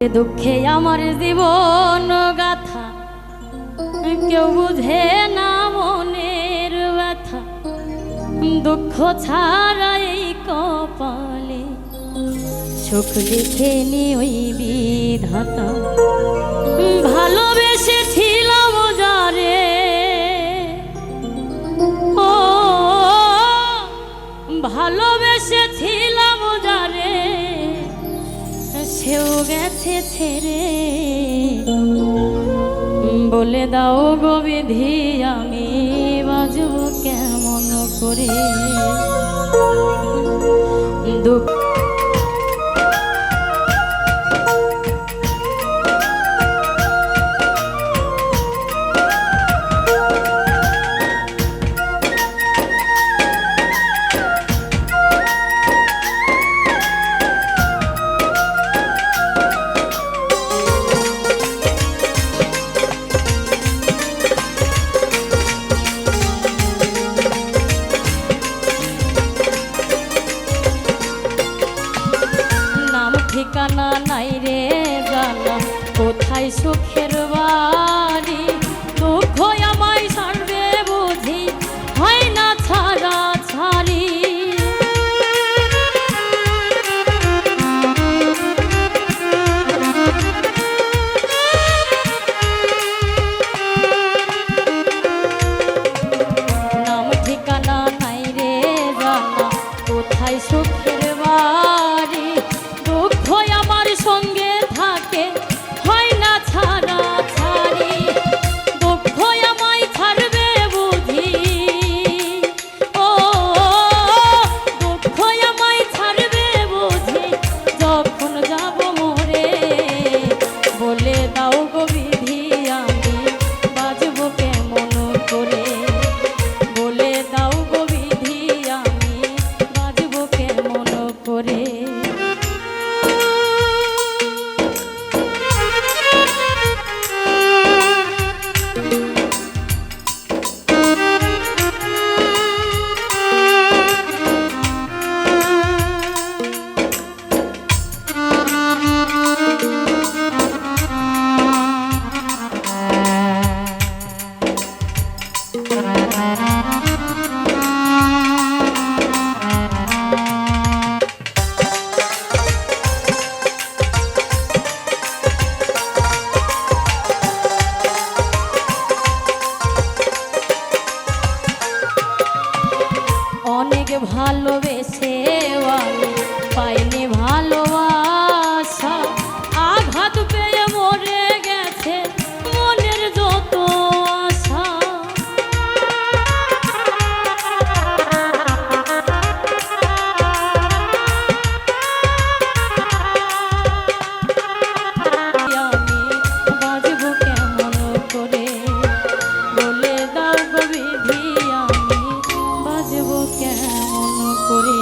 দুঃখে আমার জীবন গাথা কেউ বুঝে না মনের ব্যথা। দুঃখ ছাড়া এই কপালে সুখ লিখেনি ওই বিধাতা। ভালোবেসেছিলাম যারে, ও ভালোবেসেছিলাম যারে, সেও গেছে ছেড়ে। বলে দাও গো বিধি আমি বাজব কেমন করে। দুঃখ ঠিকানা নাই রে জানা, কোথায় সুখের বাড়ি। দুঃখ আমায় ছাড়বে বুঝি হয় না ছাড়া ছাড়ি। নাম ঠিকানা নাই রে জানা, কোথায় সুখের বাড়ি। দুঃখ আমার সঙ্গে থাকে হয় না ছাড়া ছাড়ি। দুঃখ আমায় ছাড়বে বুঝি, ও দুঃখ আমায় ছাড়বে বুঝি যখন যাব মরে। বলে দাও গো বিধি আমি বাজব কেমন করে। বলে দাও গো বিধি আমি বাজব কেমন করে। অনেক ভালোবেসে আমি পাইনি ভালোবাসা। আঘাত পেয়ে মরে গেছে মনের যত আশা। আমি বাজব কেমন করে। বলে দাও গো বিধি আমি বাজব কেমন করে।